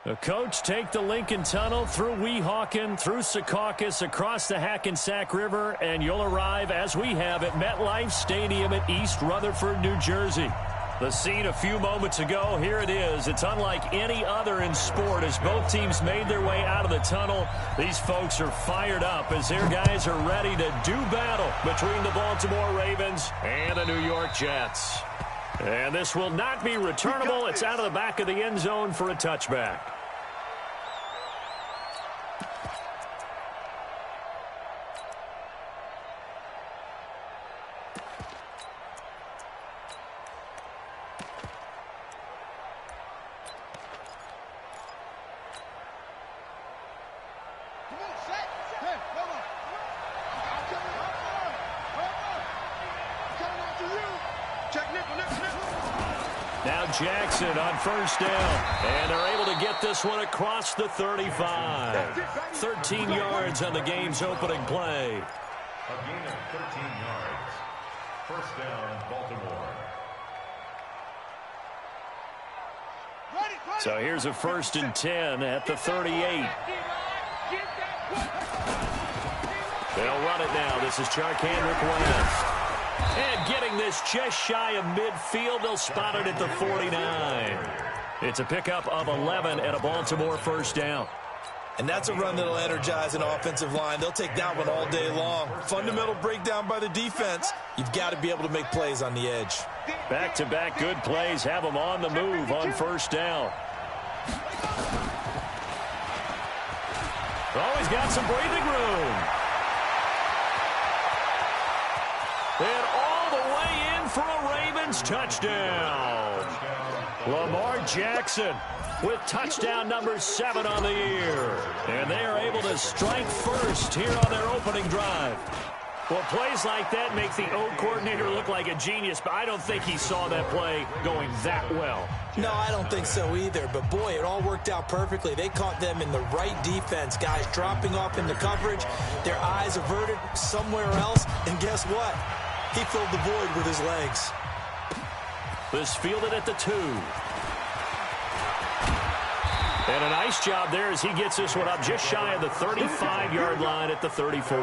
The coach take the Lincoln Tunnel through Weehawken, through Secaucus, across the Hackensack River, and you'll arrive, as we have, at MetLife Stadium at East Rutherford, New Jersey. The scene a few moments ago, here it is. It's unlike any other in sport as both teams made their way out of the tunnel. These folks are fired up as their guys are ready to do battle between the Baltimore Ravens and the New York Jets. And this will not be returnable. It's out of the back of the end zone for a touchback. Now Jackson on first down, and they're able to get this one across the 35. 13 yards on the game's opening play. A gain of 13 yards. First down, Baltimore. So here's a 1st and 10 at the 38. They'll run it now. This is Charcandrick West. And getting this just shy of midfield, they'll spot it at the 49. It's a pickup of 11 and a Baltimore first down. And that's a run that'll energize an offensive line. They'll take that one all day long. Fundamental breakdown by the defense. You've got to be able to make plays on the edge. Back-to-back good plays have them on the move on first down. Always got some breathing room. And all the way in for a Ravens touchdown. Lamar Jackson with touchdown number 7 on the year. And they are able to strike first here on their opening drive. Well, plays like that make the O coordinator look like a genius, but I don't think he saw that play going that well. No, I don't think so either. But, boy, it all worked out perfectly. They caught them in the right defense. Guys dropping off into coverage, their eyes averted somewhere else. And guess what? He filled the void with his legs. This fielded at the 2. And a nice job there as he gets this one up just shy of the 35-yard line at the 34.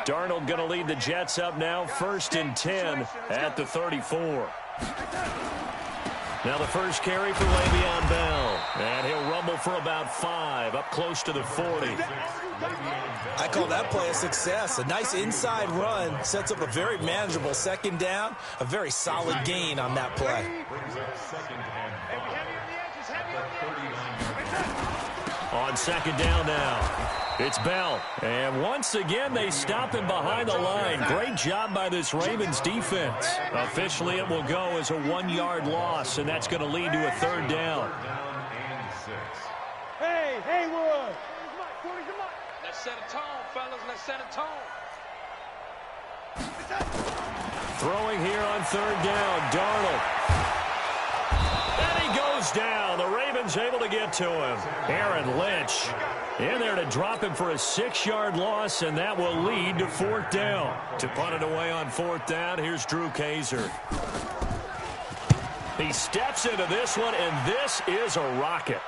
Darnold going to lead the Jets up now, 1st and 10 at the 34. Now the first carry for Le'Veon Bell. And he'll rumble for about 5, up close to the 40. I call that play a success. A nice inside run sets up a very manageable second down. A very solid gain on that play. On second down now. It's Bell. And once again, they stop him behind the line. Great job by this Ravens defense. Officially, it will go as a 1-yard loss, and that's going to lead to a 3rd down. Hey, Haywood! Let's set a tone, fellas. Let's set a tone. Throwing here on 3rd down, Darnold. And he goes down. The Ravens able to get to him. Aaron Lynch in there to drop him for a 6-yard loss, and that will lead to 4th down. To punt it away on 4th down, here's Drew Kaiser. He steps into this one, and this is a rocket.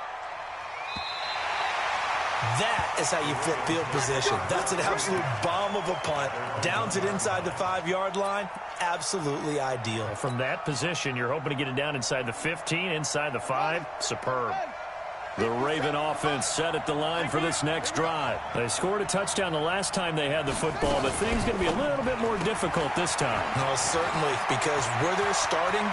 That is how you flip field position. That's an absolute bomb of a punt. Downs it inside the 5-yard line. Absolutely ideal. From that position, you're hoping to get it down inside the 15, inside the 5. Superb. The Raven offense set at the line for this next drive. They scored a touchdown the last time they had the football, but things going to be a little bit more difficult this time. No, certainly, because where they're starting,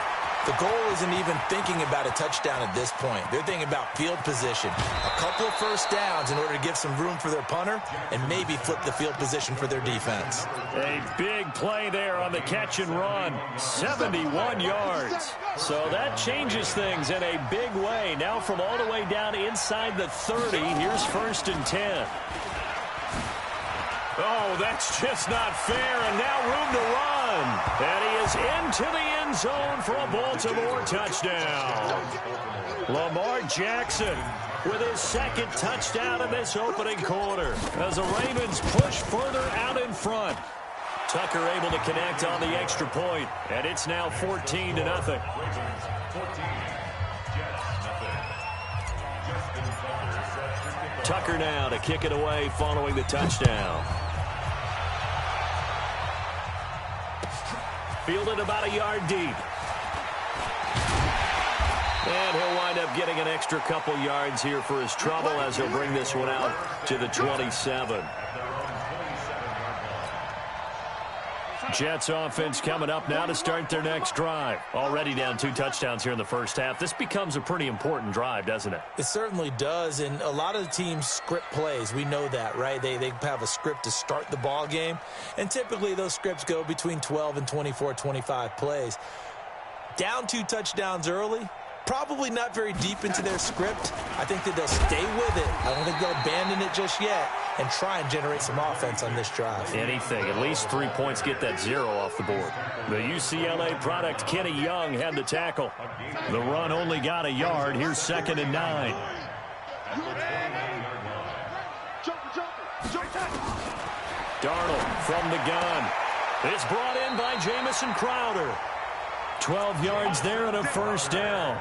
the goal isn't even thinking about a touchdown at this point. They're thinking about field position. A couple of first downs in order to give some room for their punter and maybe flip the field position for their defense. A big play there on the catch and run. 71 yards. So that changes things in a big way. Now from all the way down inside the 30, here's 1st and 10. Oh, that's just not fair, and now room to run. run. And he is into the end zone for a Baltimore touchdown. Lamar Jackson with his second touchdown in this opening quarter as the Ravens push further out in front. Tucker able to connect on the extra point, and it's now 14-0. Tucker now to kick it away following the touchdown. Fielded about a yard deep. And he'll wind up getting an extra couple yards here for his trouble as he'll bring this one out to the 27. Jets offense coming up now to start their next drive. Already down 2 touchdowns here in the first half. This becomes a pretty important drive, doesn't it? It certainly does, and a lot of the teams script plays. We know that, right? They have a script to start the ball game, and typically those scripts go between 12 and 24, 25 plays. Down 2 touchdowns early, probably not very deep into their script. I think that they'll stay with it. I don't think they'll abandon it just yet and try and generate some offense on this drive. Anything. At least 3 points, get that 0 off the board. The UCLA product, Kenny Young, had the tackle. The run only got a yard. Here's 2nd and 9. Darnold from the gun. It's brought in by Jamison Crowder. 12 yards there and a first down.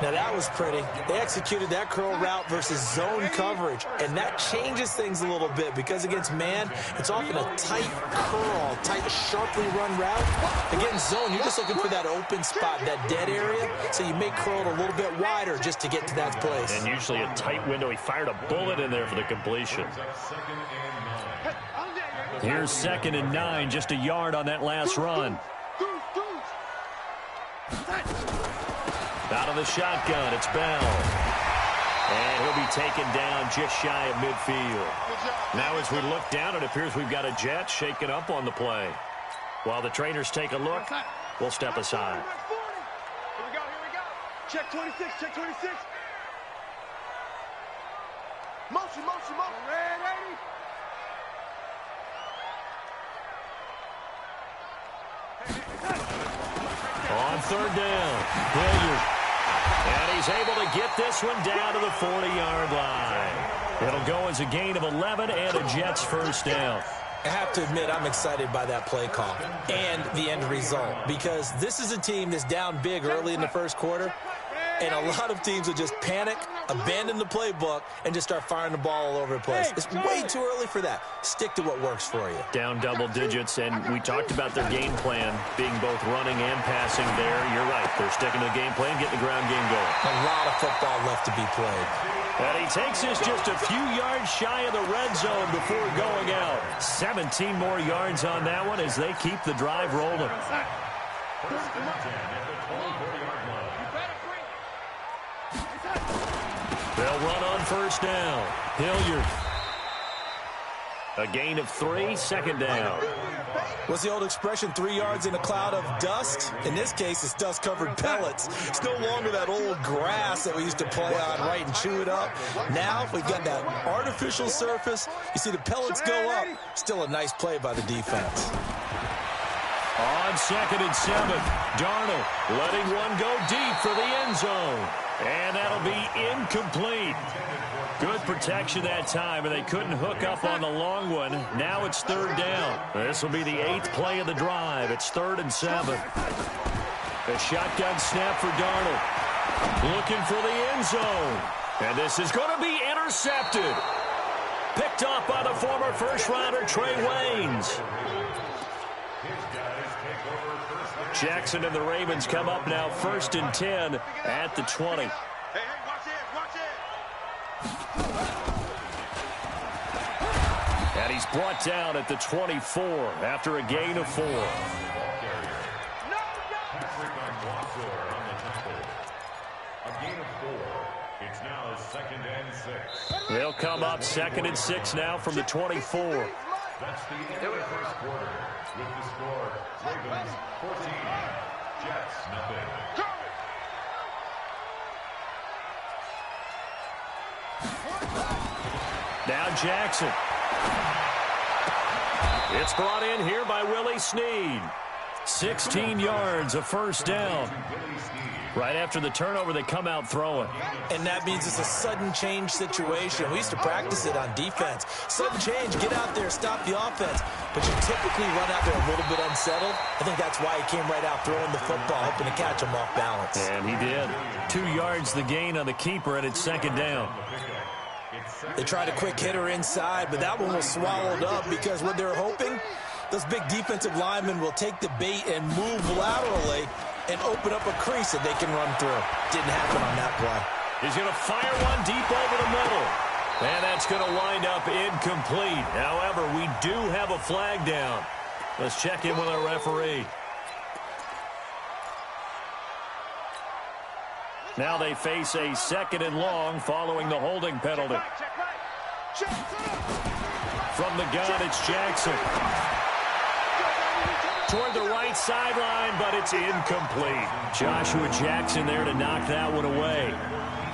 Now that was pretty. They executed that curl route versus zone coverage, and that changes things a little bit because against man, it's often a tight curl, tight, sharply run route. Against zone, you're just looking for that open spot, that dead area, so you make curl a little bit wider just to get to that place. And usually a tight window. He fired a bullet in there for the completion. Here's 2nd and 9, just a yard on that last run. Out of the shotgun, it's Bell. And he'll be taken down just shy of midfield. Now as we look down, it appears we've got a Jet shaken up on the play. While the trainers take a look, we'll step aside. Here we go. Check 26, check 26. Motion. Ready. On 3rd down, Hilliard. And he's able to get this one down to the 40-yard line. It'll go as a gain of 11 and a Jets first down. I have to admit, I'm excited by that play call and the end result because this is a team that's down big early in the first quarter, and a lot of teams will just panic, abandon the playbook, and just start firing the ball all over the place. It's way too early for that. Stick to what works for you. Down double digits, and we talked about their game plan being both running and passing there. You're right. They're sticking to the game plan, getting the ground game going. A lot of football left to be played. And he takes this just a few yards shy of the red zone before going out. 17 more yards on that one as they keep the drive rolling. They'll run on first down. Hilliard. A gain of 3, 2nd down. What's the old expression, 3 yards in a cloud of dust? In this case, it's dust-covered pellets. It's no longer that old grass that we used to play on, right, and chew it up. Now, we've got that artificial surface. You see the pellets go up. Still a nice play by the defense. On 2nd and 7, Darnold letting one go deep for the end zone. And that'll be incomplete. Good protection that time, and they couldn't hook up on the long one. Now it's 3rd down. This will be the 8th play of the drive. It's 3rd and 7. A shotgun snap for Darnold. Looking for the end zone. And this is going to be intercepted. Picked off by the former first-rounder Trey Waynes. Jackson and the Ravens come up now 1st and 10 at the 20. Hey, watch it. And he's brought down at the 24 after a gain of 4. They'll come up 2nd and 6 now from the 24. That's the end of the first quarter with the score Ravens 14, Jets nothing. Now Jackson. It's brought in here by Willie Snead. 16 yards, a first down. Right after the turnover, they come out throwing. And that means it's a sudden change situation. We used to practice it on defense. Sudden change, get out there, stop the offense. But you typically run out there a little bit unsettled. I think that's why he came right out throwing the football, hoping to catch him off balance. And he did. 2 yards the gain on the keeper, and it's second down. They tried a quick hitter inside, but that one was swallowed up because what they're hoping, those big defensive linemen will take the bait and move laterally and open up a crease that they can run through. Didn't happen on that play. He's going to fire one deep over the middle. And that's going to wind up incomplete. However, we do have a flag down. Let's check in with our referee. Now they face a second and long following the holding penalty. From the gun, it's Jackson. Toward the right sideline, but it's incomplete. Joshua Jackson there to knock that one away.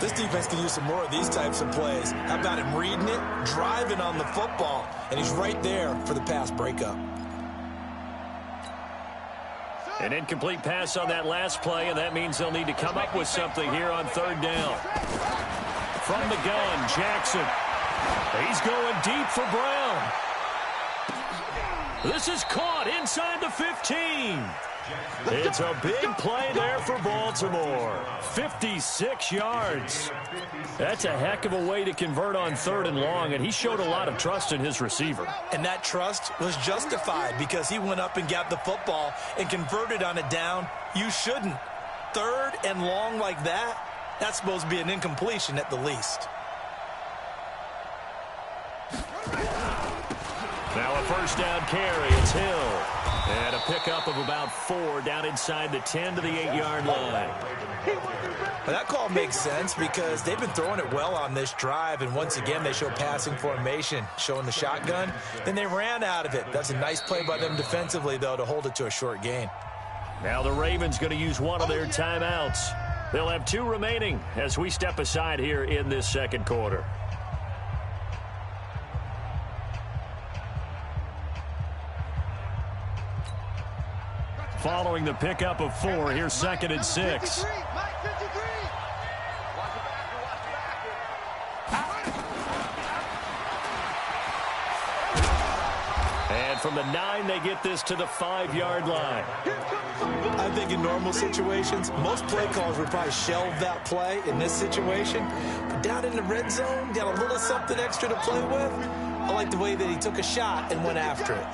This defense can use some more of these types of plays. How about him reading it, driving on the football, and he's right there for the pass breakup. An incomplete pass on that last play, and that means they'll need to come up with something here on third down. From the gun, Jackson. He's going deep for Brown. This is caught inside the 15. It's a big play there for Baltimore. 56 yards. That's a heck of a way to convert on third and long, and he showed a lot of trust in his receiver. And that trust was justified because he went up and got the football and converted on a down. You shouldn't. Third and long like that, that's supposed to be an incompletion at the least. Now a first down carry. It's Hill. And a pickup of about 4 down inside the 10 to the 8-yard line. Well, that call makes sense because they've been throwing it well on this drive, and once again they show passing formation, showing the shotgun. Then they ran out of it. That's a nice play by them defensively, though, to hold it to a short gain. Now the Ravens going to use one of their timeouts. They'll have 2 remaining as we step aside here in this second quarter. Following the pickup of 4, here's second and 6. And from the 9, they get this to the 5-yard line. I think in normal situations, most play calls would probably shelve that play in this situation. But down in the red zone, got a little something extra to play with. I like the way that he took a shot and went after it.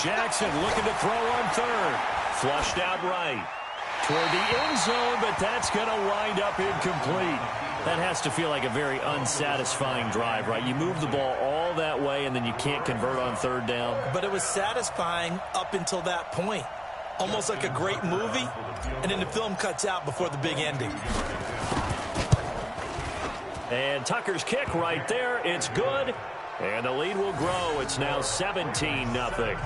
Jackson looking to throw on third. Flushed out right. Toward the end zone, but that's going to wind up incomplete. That has to feel like a very unsatisfying drive, right? You move the ball all that way, and then you can't convert on third down. But it was satisfying up until that point. Almost like a great movie, and then the film cuts out before the big ending. And Tucker's kick right there. It's good. And the lead will grow. It's now 17-0.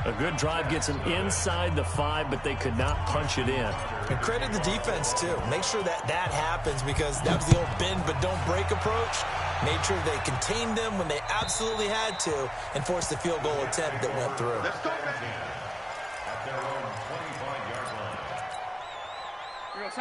A good drive gets them inside the 5, but they could not punch it in. And credit the defense, too. Make sure that that happens because that was the old bend but don't break approach. Made sure they contained them when they absolutely had to and forced the field goal attempt that went through. Let's go, at their own 25-yard line.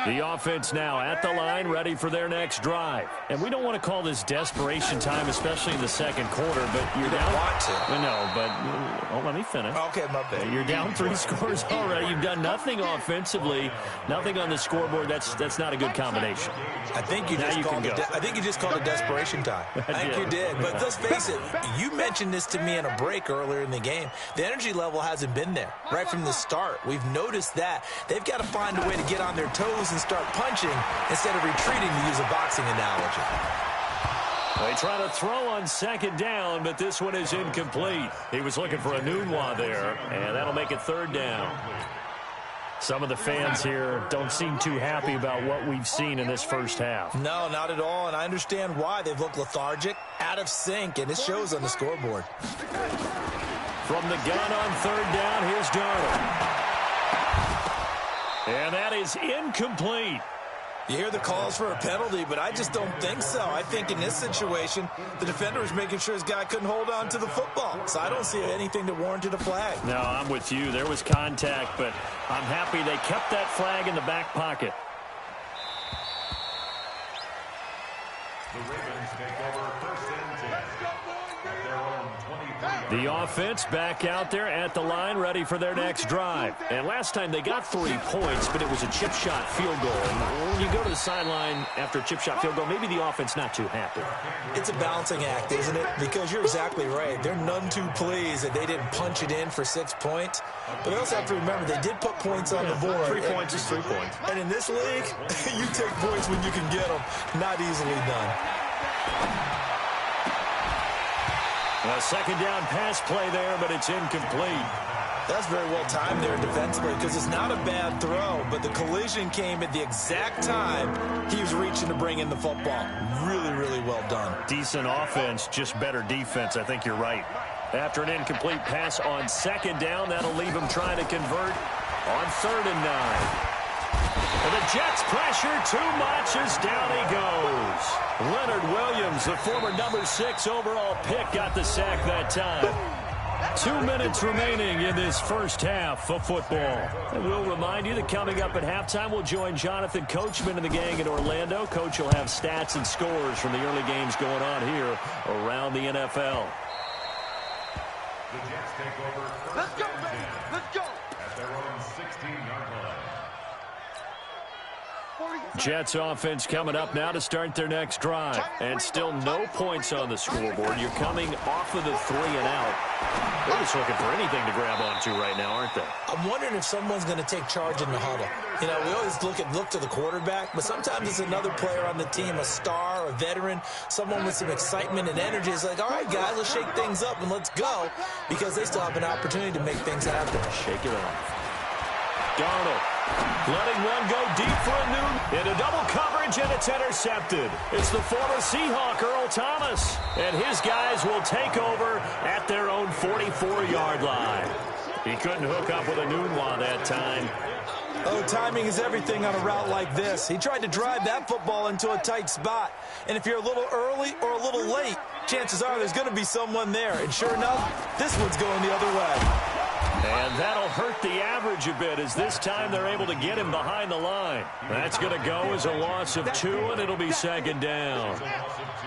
The offense now at the line, ready for their next drive. And we don't want to call this desperation time, especially in the second quarter, but you're down. Want to. I know, but let me finish. Okay, my bad. You're down 3 scores already. You've done nothing offensively, nothing on the scoreboard. That's not a good combination. I think you just called it. I think you just called it desperation time. I think you did. But let's face it. You mentioned this to me in a break earlier in the game. The energy level hasn't been there right from the start. We've noticed that they've got to find a way to get on their toes and start punching instead of retreating, to use a boxing analogy. They try to throw on second down, but this one is incomplete. He was looking for a Nunwa there, and that'll make it third down. Some of the fans here don't seem too happy about what we've seen in this first half. No, not at all, and I understand why. They've looked lethargic, out of sync, and it shows on the scoreboard. From the gun on third down, here's Darnold. And that is incomplete. You hear the calls for a penalty, but I just don't think so. I think in this situation, the defender was making sure his guy couldn't hold on to the football. So I don't see anything that warranted a flag. No, I'm with you. There was contact, but I'm happy they kept that flag in the back pocket. The Ravens take over first and 10 at their own 23. The offense back out there at the line, ready for their next drive. And last time they got 3 points, but it was a chip shot field goal. And when you go to the sideline after a chip shot field goal, maybe the offense not too happy. It's a balancing act, isn't it? Because you're exactly right. They're none too pleased that they didn't punch it in for 6 points. But they also have to remember they did put points on the board. 3 points is 3 points. And in this league, you take points when you can get them. Not easily done. A second down pass play there, but it's incomplete. That's very well timed there defensively because it's not a bad throw, but the collision came at the exact time he was reaching to bring in the football. Really, really well done. Decent offense, just better defense. I think you're right. After an incomplete pass on second down, that'll leave him trying to convert on 3rd and 9. And the Jets pressure too much as down he goes. Leonard Williams, the former number 6 overall pick, got the sack that time. 2 minutes remaining in this first half of football. And we'll remind you that coming up at halftime, we'll join Jonathan Coachman and the gang in Orlando. Coach will have stats and scores from the early games going on here around the NFL. The Jets take over first and 10 at their own 16-yard line. Jets offense coming up now to start their next drive. And still no points on the scoreboard. You're coming off of the 3 and out. They're just looking for anything to grab onto right now, aren't they? I'm wondering if someone's going to take charge in the huddle. You know, we always look to the quarterback, but sometimes it's another player on the team, a star, a veteran, someone with some excitement and energy. It's like, all right, guys, let's shake things up and let's go, because they still have an opportunity to make things happen. Shake it off. Darnold letting one go deep for a noon. Into double coverage, and it's intercepted. It's the former Seahawk, Earl Thomas. And his guys will take over at their own 44-yard line. He couldn't hook up with a Nunwa that time. Oh, timing is everything on a route like this. He tried to drive that football into a tight spot. And if you're a little early or a little late, chances are there's going to be someone there. And sure enough, this one's going the other way. And that'll hurt the average a bit as this time they're able to get him behind the line. That's going to go as a loss of 2, and it'll be second down.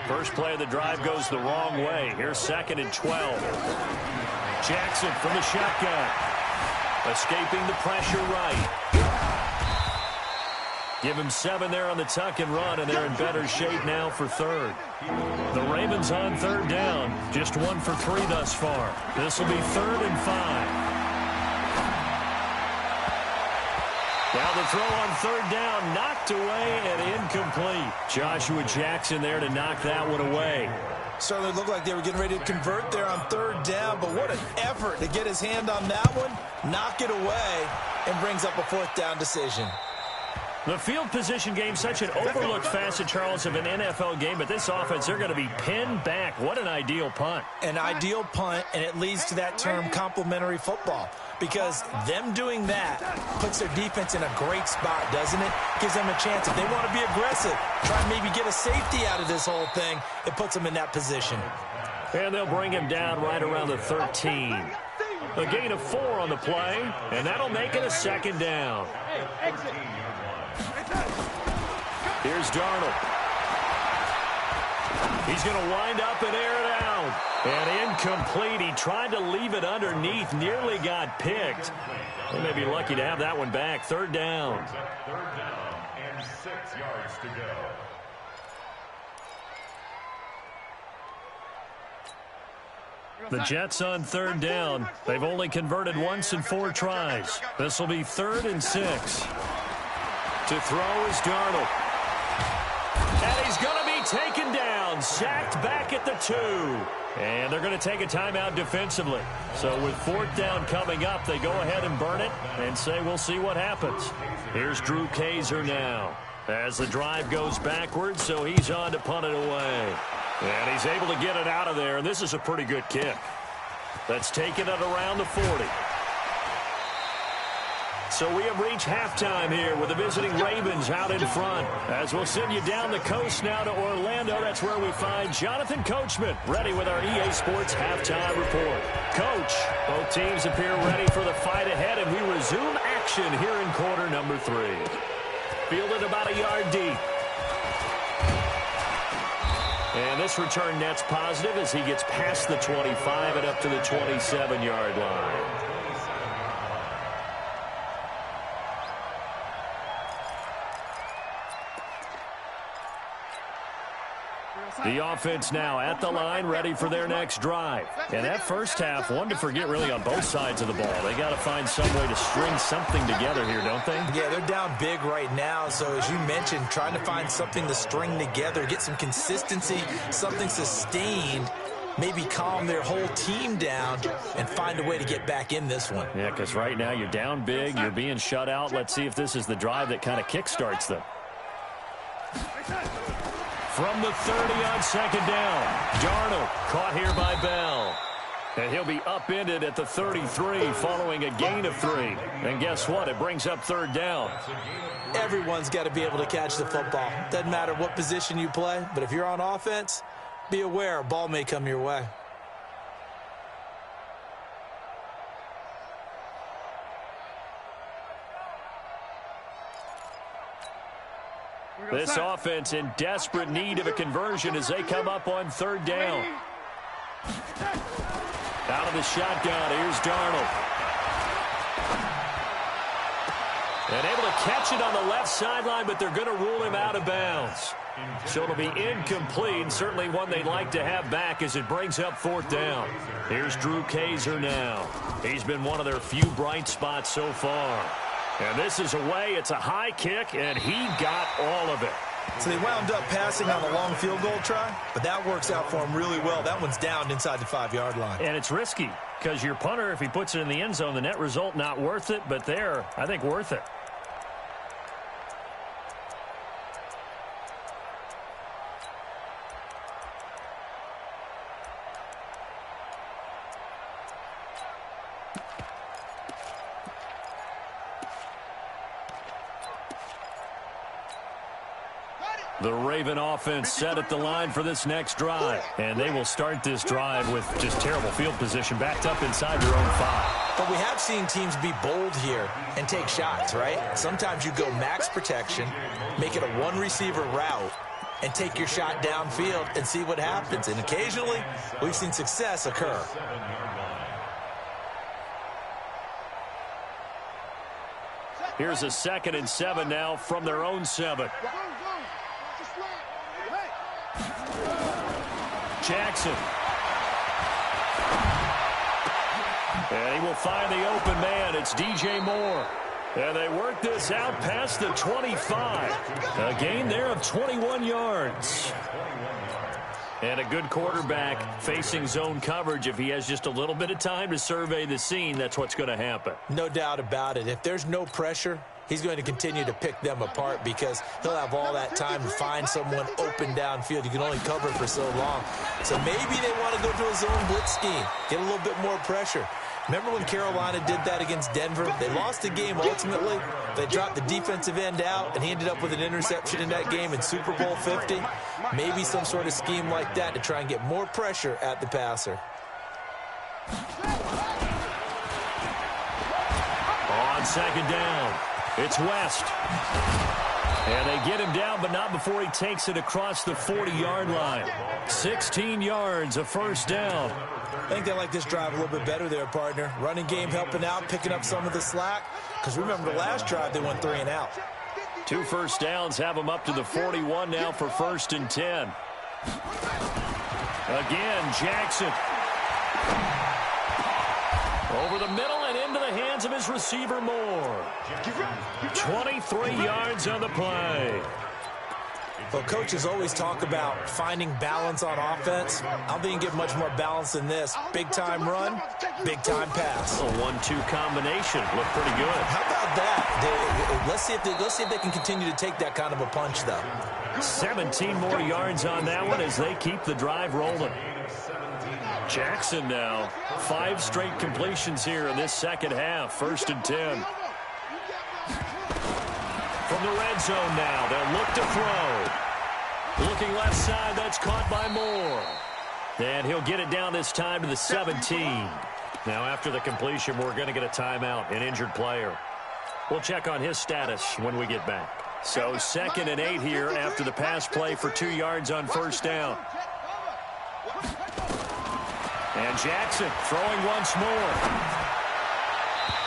First play of the drive goes the wrong way. Here's 2nd and 12. Jackson from the shotgun. Escaping the pressure right. Give him 7 there on the tuck and run, and they're in better shape now for 3rd. The Ravens on 3rd down. Just 1 for 3 thus far. This will be 3rd and 5. Now the throw on 3rd down, knocked away and incomplete. Joshua Jackson there to knock that one away. Certainly looked like they were getting ready to convert there on 3rd down, but what an effort to get his hand on that one, knock it away, and brings up a 4th down decision. The field position game, such an overlooked facet, Charles, of an NFL game, but this offense, they're going to be pinned back. What an ideal punt. An ideal punt, and it leads to that term complementary football, because them doing that puts their defense in a great spot, doesn't it? Gives them a chance. If they want to be aggressive, try and maybe get a safety out of this whole thing, it puts them in that position. And they'll bring him down right around the 13. A gain of 4 on the play, and that'll make it a second down. Here's Darnold. He's going to wind up and air it out. And incomplete. He tried to leave it underneath. Nearly got picked. They may be lucky to have that one back. 3rd down. 3rd down and 6 yards to go. The Jets on 3rd down. They've only converted once in 4 tries. This will be 3rd and 6. To throw is Darnold. And he's going to be taken down. Sacked back at the 2. And they're going to take a timeout defensively. So with 4th down coming up, they go ahead and burn it and say we'll see what happens. Here's Drew Kaiser now as the drive goes backwards, so he's on to punt it away. And he's able to get it out of there, and this is a pretty good kick. That's taken it around the 40. So we have reached halftime here with the visiting Ravens out in front. As we'll send you down the coast now to Orlando, that's where we find Jonathan Coachman, ready with our EA Sports halftime report. Coach, both teams appear ready for the fight ahead, and we resume action here in quarter number 3. Fielded about a yard deep. And this return net's positive as he gets past the 25 and up to the 27-yard line. The offense now at the line, ready for their next drive. And that first half, one to forget really on both sides of the ball. They got to find some way to string something together here, don't they? Yeah, they're down big right now. So as you mentioned, trying to find something to string together, get some consistency, something sustained, maybe calm their whole team down and find a way to get back in this one. Yeah, because right now you're down big, you're being shut out. Let's see if this is the drive that kind of kickstarts them. From the 30 on second down, Darnold caught here by Bell. And he'll be upended at the 33 following a gain of 3. And guess what? It brings up third down. Everyone's got to be able to catch the football. Doesn't matter what position you play, but if you're on offense, be aware a ball may come your way. This offense in desperate need of a conversion as they come up on third down. Out of the shotgun, here's Darnold. And able to catch it on the left sideline, but they're going to rule him out of bounds. So it'll be incomplete, certainly one they'd like to have back as it brings up fourth down. Here's Drew Kaiser now. He's been one of their few bright spots so far. And this is away. It's a high kick, and he got all of it. So they wound up passing on the long field goal try, but that works out for him really well. That one's down inside the 5-yard line. And it's risky because your punter, if he puts it in the end zone, the net result not worth it, but there, I think worth it. The Raven offense set at the line for this next drive. And they will start this drive with just terrible field position, backed up inside their own 5. But we have seen teams be bold here and take shots, right? Sometimes you go max protection, make it a one-receiver route, and take your shot downfield and see what happens. And occasionally, we've seen success occur. Here's a 2nd and 7 now from their own 7. Jackson. And he will find the open man. It's DJ Moore. And they work this out past the 25. A gain there of 21 yards. And a good quarterback facing zone coverage. If he has just a little bit of time to survey the scene, that's what's going to happen. No doubt about it. If there's no pressure, he's going to continue to pick them apart because he'll have all that time to find someone open downfield. You can only cover for so long. So maybe they want to go to a zone blitz scheme, get a little bit more pressure. Remember when Carolina did that against Denver? They lost the game ultimately. They dropped the defensive end out, and he ended up with an interception in that game in Super Bowl 50. Maybe some sort of scheme like that to try and get more pressure at the passer. On second down, it's West. And they get him down, but not before he takes it across the 40-yard line. 16 yards, a first down. I think they like this drive a little bit better there, partner. Running game helping out, picking up some of the slack. Because remember, the last drive, they went 3 and out. 2 first downs have them up to the 41 now for 1st and 10. Again, Jackson. Over the middle and into the hands of his receiver, Moore. 23 yards on the play. Well, coaches always talk about finding balance on offense. I don't think you get much more balance than this. Big-time run, big-time pass. A 1-2 combination. Look pretty good. How about that? Let's see if they can continue to take that kind of a punch, though. 17 more yards on that one as they keep the drive rolling. Jackson now. 5 straight completions here in this second half. 1st and 10. the red zone now. They'll look to throw. Looking left side, that's caught by Moore. And he'll get it down this time to the 17. Now after the completion, we're going to get a timeout, an injured player. We'll check on his status when we get back. So 2nd and 8 here after the pass play for 2 yards on first down. And Jackson throwing once more.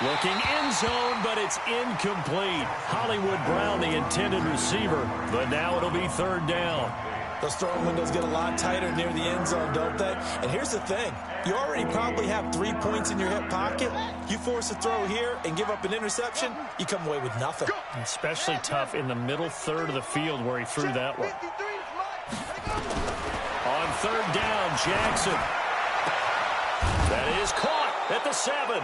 Looking end zone, but it's incomplete. Hollywood Brown, the intended receiver, but now it'll be 3rd down. Those throwing windows get a lot tighter near the end zone, don't they? And here's the thing. You already probably have 3 points in your hip pocket. You force a throw here and give up an interception, you come away with nothing. Especially tough in the middle third of the field where he threw that one. On 3rd down, Jackson. That is caught at the 7.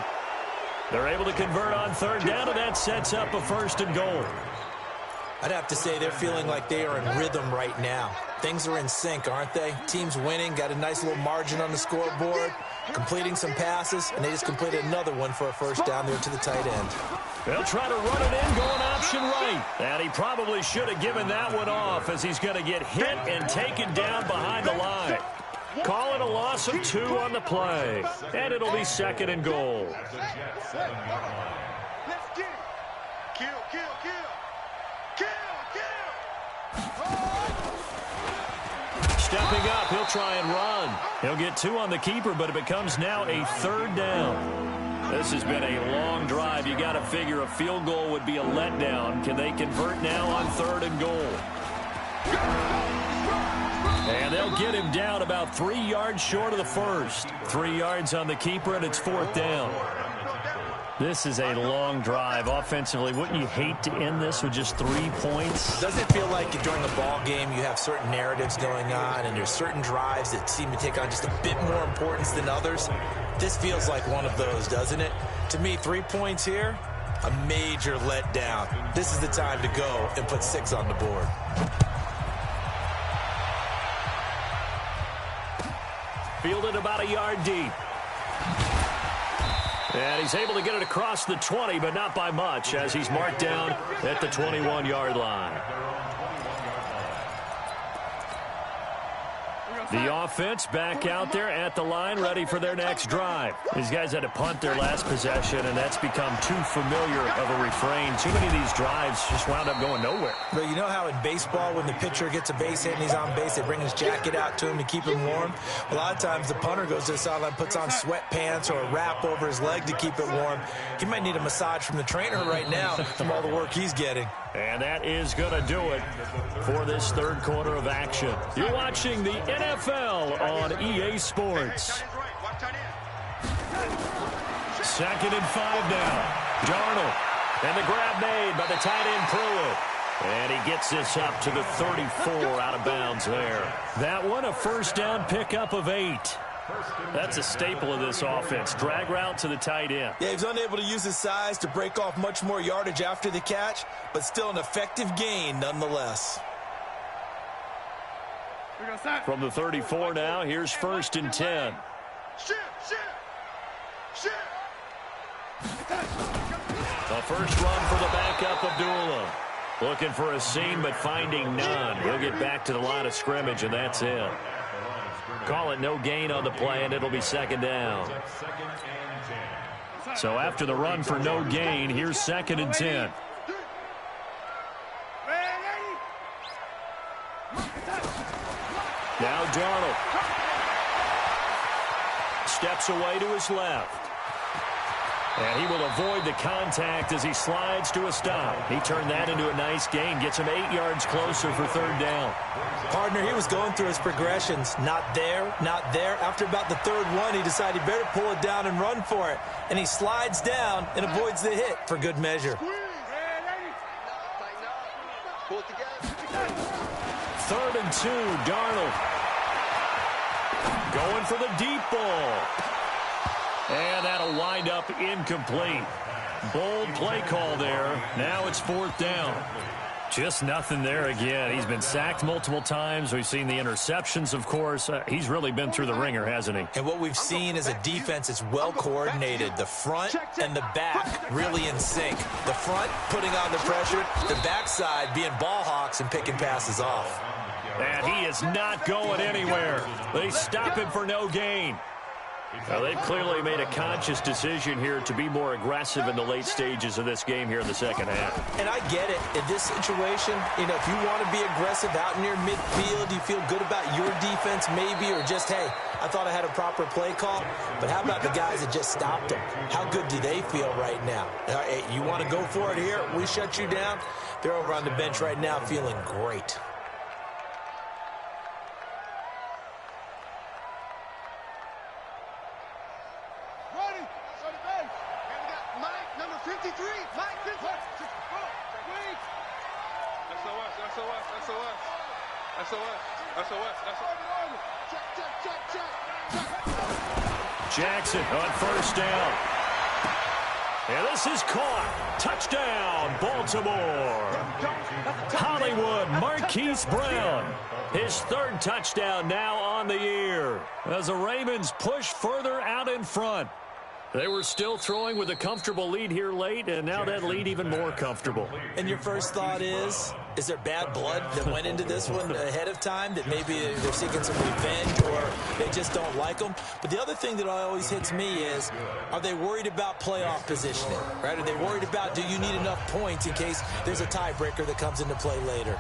They're able to convert on 3rd down, and that sets up a 1st and goal. I'd have to say they're feeling like they are in rhythm right now. Things are in sync, aren't they? Team's winning, got a nice little margin on the scoreboard, completing some passes, and they just completed another one for a 1st down there to the tight end. They'll try to run it in, going option right. And he probably should have given that one off as he's going to get hit and taken down behind the line. Call it a loss of 2 on the play. And it'll be 2nd and goal. Let's get it. Kill, kill, kill. Stepping up, he'll try and run. He'll get 2 on the keeper, but it becomes now a 3rd down. This has been a long drive. You got to figure a field goal would be a letdown. Can they convert now on 3rd and goal? And they'll get him down about 3 yards short of the 1st. 3 yards on the keeper, and it's 4th down. This is a long drive offensively. Wouldn't you hate to end this with just 3 points? Doesn't it feel like during the ball game you have certain narratives going on and there's certain drives that seem to take on just a bit more importance than others? This feels like one of those, doesn't it? To me, 3 points here, a major letdown. This is the time to go and put 6 on the board. Fielded about a yard deep. And he's able to get it across the 20, but not by much, as he's marked down at the 21-yard line. The offense back out there at the line, ready for their next drive. These guys had to punt their last possession, and that's become too familiar of a refrain. Too many of these drives just wound up going nowhere. But you know how in baseball, when the pitcher gets a base hit and he's on base, they bring his jacket out to him to keep him warm? A lot of times the punter goes to the sideline, puts on sweatpants or a wrap over his leg to keep it warm. He might need a massage from the trainer right now from all the work he's getting. And that is going to do it for this 3rd quarter of action. You're watching the NFL on EA Sports. 2nd and 5 now. Darnold. And the grab made by the tight end Pruitt. And he gets this up to the 34 out of bounds there. That one, a 1st down pickup of 8. That's a staple of this offense. Drag route to the tight end. Yeah, he's unable to use his size to break off much more yardage after the catch, but still an effective gain nonetheless. From the 34 now, here's 1st and 10. The first run for the backup, Abdullah. Looking for a seam, but finding none. He'll get back to the line of scrimmage, and that's it. Call it no gain on the play, and it'll be 2nd down. So after the run for no gain, here's 2nd and 10. Now Darnold. Steps away to his left. And he will avoid the contact as he slides to a stop. He turned that into a nice gain. Gets him 8 yards closer for 3rd down. Partner, he was going through his progressions. Not there, not there. After about the 3rd one, he decided he better pull it down and run for it. And he slides down and avoids the hit for good measure. 3rd and 2, Darnold. Going for the deep ball. And that'll wind up incomplete. Bold play call there. Now it's 4th down. Just nothing there again. He's been sacked multiple times. We've seen the interceptions, of course. He's really been through the ringer, hasn't he? And what we've seen is a defense that's well coordinated. The front and the back really in sync. The front putting on the pressure, the backside being ball hawks and picking passes off. And he is not going anywhere. They stop him for no gain. Well, they've clearly made a conscious decision here to be more aggressive in the late stages of this game here in the second half. And I get it. In this situation, you know, if you want to be aggressive out near midfield, you feel good about your defense maybe, or just, hey, I thought I had a proper play call. But how about the guys that just stopped them? How good do they feel right now? Hey, you want to go for it here? We shut you down? They're over on the bench right now feeling great. Jackson on first down. And this is caught. Touchdown, Baltimore. Hollywood Marquise Brown. His third touchdown now on the year as the Ravens push further out in front. They were still throwing with a comfortable lead here late, and now that lead even more comfortable. And your first thought is there bad blood that went into this one ahead of time, that maybe they're seeking some revenge or they just don't like them? But the other thing that always hits me is, are they worried about playoff positioning, right? Are they worried about, do you need enough points in case there's a tiebreaker that comes into play later?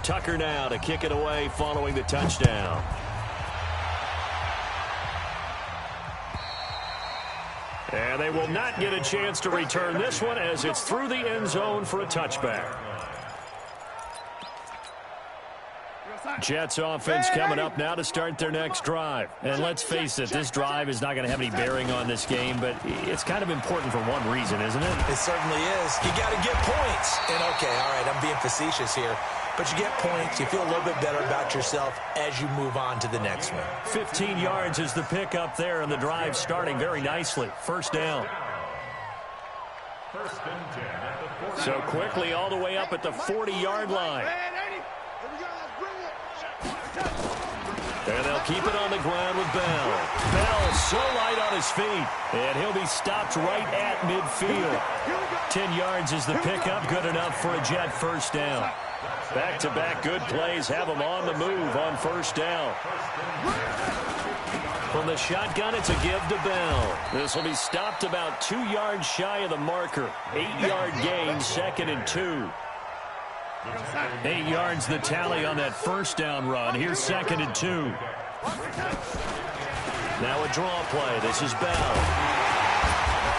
Tucker now to kick it away following the touchdown. And they will not get a chance to return this one as it's through the end zone for a touchback. Jets offense coming up now to start their next drive. And let's face it, this drive is not going to have any bearing on this game, but it's kind of important for one reason, isn't it? It certainly is. You got to get points. And okay, all right, I'm being facetious here. But you get points, you feel a little bit better about yourself as you move on to the next one. 15 yards is the pickup there, and the drive starting very nicely. First down. So quickly all the way up at the 40-yard line. And they'll keep it on the ground with Bell. Bell so light on his feet, and he'll be stopped right at midfield. 10 yards is the pickup, good enough for a Jet first down. Back-to-back good plays have them on the move on first down. From the shotgun, it's a give to Bell. This will be stopped about 2 yards shy of the marker. 8-yard gain, 2nd and 2. 8 yards the tally on that first down run. Here's 2nd and 2. Now a draw play. This is Bell.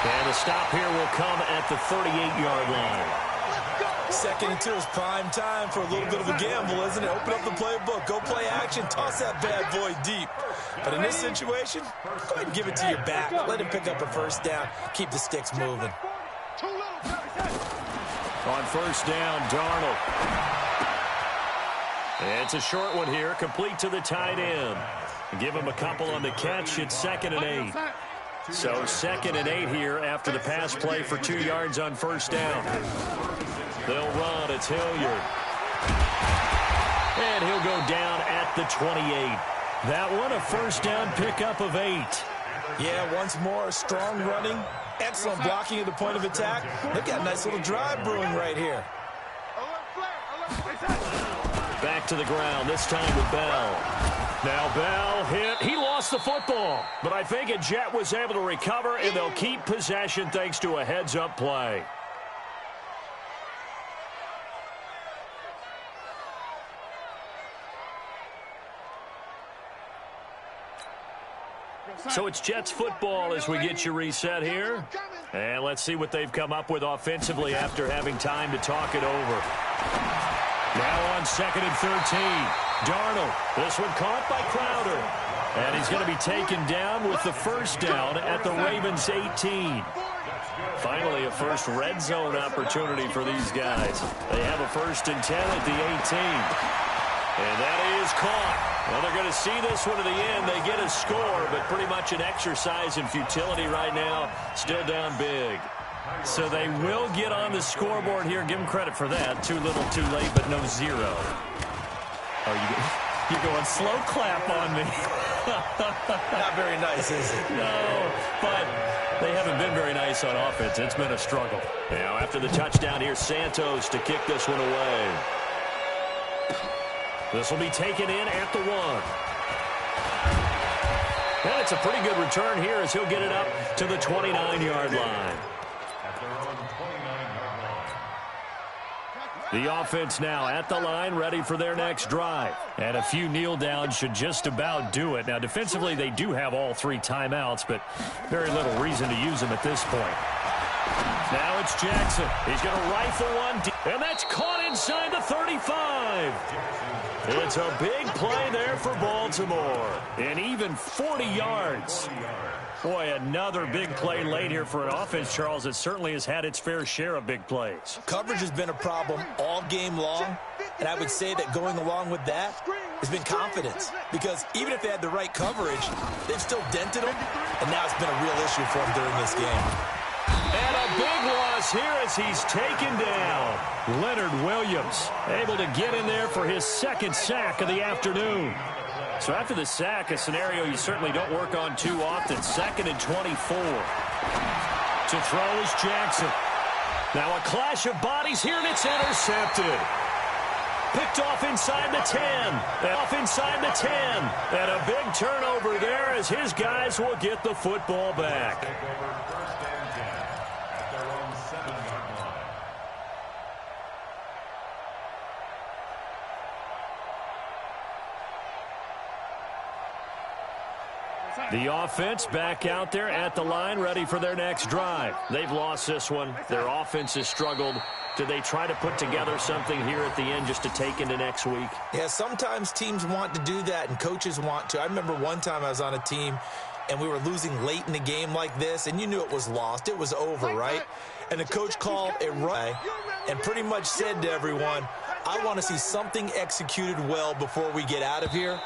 And the stop here will come at the 38-yard line. 2nd and 2 is prime time for a little bit of a gamble, isn't it? Open up the playbook, go play action, toss that bad boy deep. But in this situation, go ahead and give it to your back. Let him pick up a first down, keep the sticks moving. On first down, Darnold. It's a short one here, complete to the tight end. Give him a couple on the catch. It's 2nd and 8. So 2nd and 8 here after the pass play for 2 yards on first down. They'll run. It's Hilliard. And he'll go down at the 28. That one a first down pickup of 8. Yeah, once more, strong running. Excellent blocking at the point of attack. They've got a nice little drive brewing right here. Back to the ground, this time with Bell. Now Bell hit. He lost the football, but I think a Jet was able to recover, and they'll keep possession thanks to a heads-up play. So it's Jets football as we get you reset here. And let's see what they've come up with offensively after having time to talk it over. Now on 2nd and 13. Darnold. This one caught by Crowder. And he's going to be taken down with the first down at the Ravens 18. Finally, a first red zone opportunity for these guys. They have a 1st and 10 at the 18. And that is caught. Well, they're going to see this one to the end. They get a score, but pretty much an exercise in futility right now. Still down big. So they will get on the scoreboard here. Give them credit for that. Too little, too late, but no zero. Oh, you're going slow clap on me. Not very nice, is it? No, but they haven't been very nice on offense. It's been a struggle. Now, after the touchdown, here's Santos to kick this one away. This will be taken in at the 1. And it's a pretty good return here as he'll get it up to the 29-yard line. The offense now at the line, ready for their next drive. And a few kneel downs should just about do it. Now, defensively, they do have all 3 timeouts, but very little reason to use them at this point. Now it's Jackson. He's going to rifle one, and that's caught inside the 35. It's a big play there for Baltimore. And even 40 yards. Boy, another big play late here for an offense, Charles, that certainly has had its fair share of big plays. Coverage has been a problem all game long, and I would say that going along with that has been confidence. Because even if they had the right coverage, they've still dented them, and now it's been a real issue for them during this game. And a big loss here as he's taken down. Leonard Williams able to get in there for his 2nd sack of the afternoon. So after the sack, a scenario you certainly don't work on too often. 2nd and 24. To throw is Jackson. Now a clash of bodies here, and it's intercepted. Picked off inside the 10. And off inside the 10. And a big turnover there as his guys will get the football back. The offense back out there at the line, ready for their next drive. They've lost this one. Their offense has struggled. Do they try to put together something here at the end just to take into next week? Yeah, sometimes teams want to do that and coaches want to. I remember one time I was on a team and we were losing late in the game like this, and you knew it was lost. It was over, right? And the coach called a run and pretty much said to everyone, I want to see something executed well before we get out of here.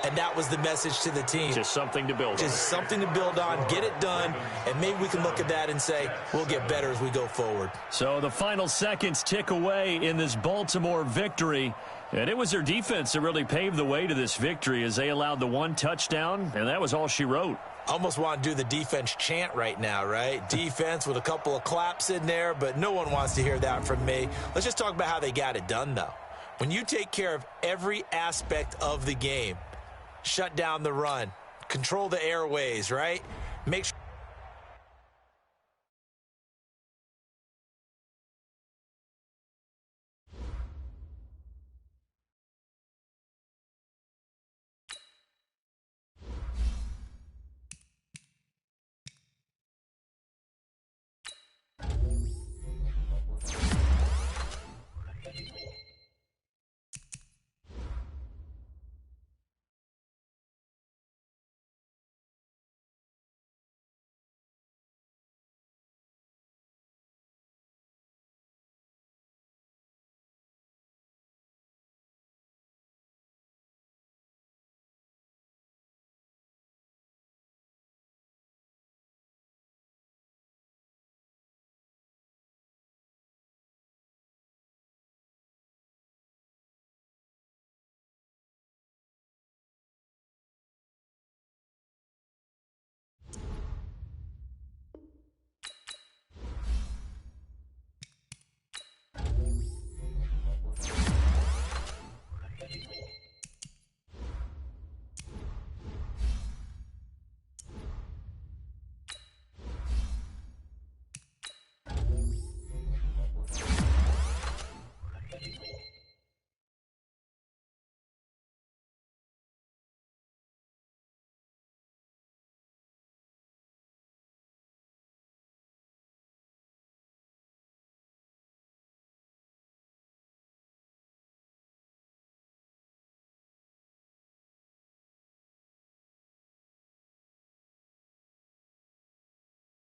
And that was the message to the team. Just something to build on. Just something to build on, get it done, and maybe we can look at that and say, we'll get better as we go forward. So the final seconds tick away in this Baltimore victory. And it was their defense that really paved the way to this victory as they allowed the 1 touchdown, and that was all she wrote. I almost want to do the defense chant right now, right? Defense with a couple of claps in there, but no one wants to hear that from me. Let's just talk about how they got it done, though. When you take care of every aspect of the game, shut down the run, control the airways, right? Make sure